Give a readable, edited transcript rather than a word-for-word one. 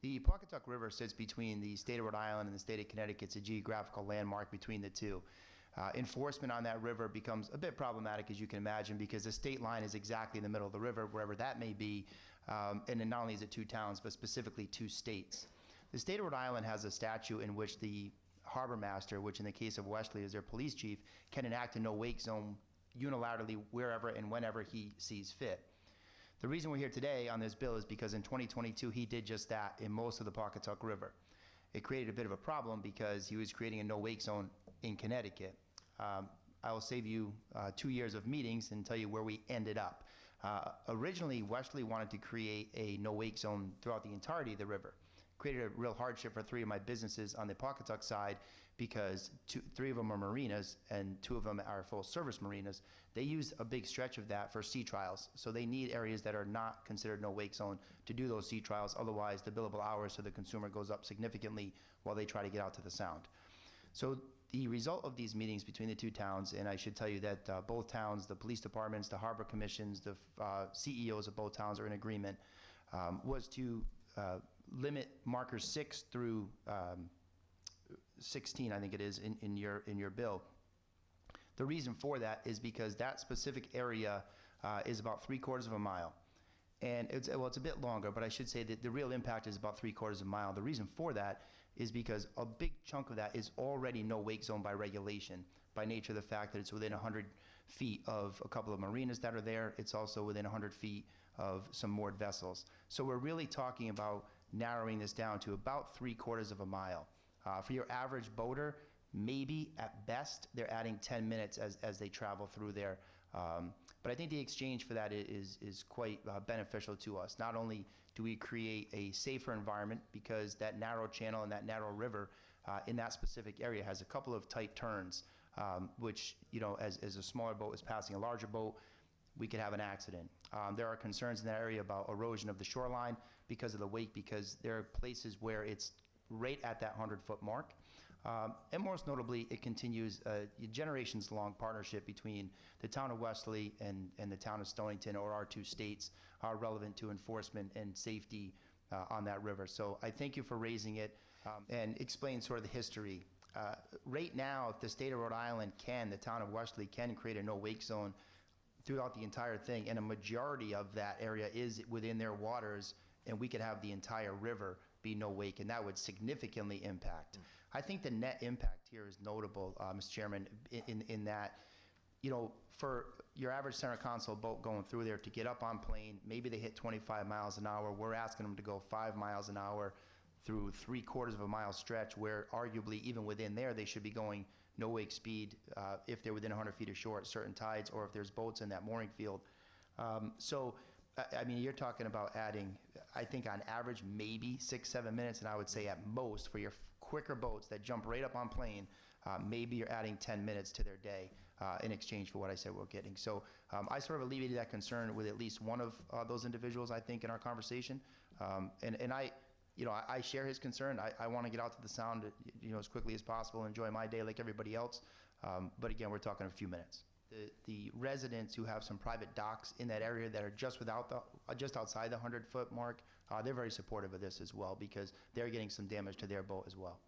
The Pawcatuck River sits between the state of Rhode Island and the state of Connecticut. It's a geographical landmark between the two. Enforcement on that river becomes a bit problematic, as you can imagine, because the state line is exactly in the middle of the river, wherever that may be, and then not only is it two towns, but specifically two states. The state of Rhode Island has a statute in which the harbor master, which in the case of Wesley is their police chief, can enact a no-wake zone unilaterally wherever and whenever he sees fit. The reason we're here today on this bill is because in 2022 he did just that in most of the Pawcatuck River. It created a bit of a problem because he was creating a no-wake zone in Connecticut. I will save you 2 years of meetings and tell you where we ended up. Originally, Wesley wanted to create a no-wake zone throughout the entirety of the river. Created a real hardship for 3 of my businesses on the Pawcatuck side because 3 of them are marinas and 2 of them are full service marinas. They use a big stretch of that for sea trials. So they need areas that are not considered no wake zone to do those sea trials. Otherwise, the billable hours to the consumer goes up significantly while they try to get out to the sound. So the result of these meetings between the 2 towns, and I should tell you that both towns, the police departments, the harbor commissions, the CEOs of both towns are in agreement, was to limit markers 6 through 16, I think it is, in your bill. The reason for that is because that specific area is about 3/4 of a mile. And it's a bit longer, but I should say that the real impact is about 3/4 of a mile. The reason for that is because a big chunk of that is already no wake zone by regulation, by nature of the fact that it's within 100 feet of a couple of marinas that are there. It's also within 100 feet of some moored vessels. So we're really talking about narrowing this down to about 3/4 of a mile. For your average boater, maybe at best they're adding 10 minutes as they travel through there. But I think the exchange for that is quite beneficial to us. Not only do we create a safer environment because that narrow channel and that narrow river in that specific area has a couple of tight turns, which, you know, as a smaller boat is passing a larger boat, we could have an accident. There are concerns in that area about erosion of the shoreline because of the wake, because there are places where it's right at that 100-foot mark. And most notably, it continues a generations-long partnership between the town of Wesley and the town of Stonington, or our 2 states, are relevant to enforcement and safety on that river. So I thank you for raising it and explain sort of the history. Right now, if the state of Rhode Island the town of Wesley can create a no-wake zone throughout the entire thing, and a majority of that area is within their waters, and we could have the entire river be no wake, and that would significantly impact. I think the net impact here is notable, Mr. Chairman, in that, you know, for your average center console boat going through there to get up on plane, maybe they hit 25 miles an hour. We're asking them to go 5 miles an hour through 3/4 of a mile stretch, where arguably even within there they should be going no wake speed if they're within 100 feet of shore at certain tides, or if there's boats in that mooring field. So I mean, you're talking about adding, I think on average, maybe 6-7 minutes, and I would say at most for your quicker boats that jump right up on plane, maybe you're adding 10 minutes to their day in exchange for what I said we're getting. So I sort of alleviated that concern with at least one of those individuals, I think, in our conversation. And I share his concern. I want to get out to the sound, you know, as quickly as possible, enjoy my day like everybody else. But again, we're talking a few minutes. The residents who have some private docks in that area that are just outside the 100-foot mark, they're very supportive of this as well, because they're getting some damage to their boat as well.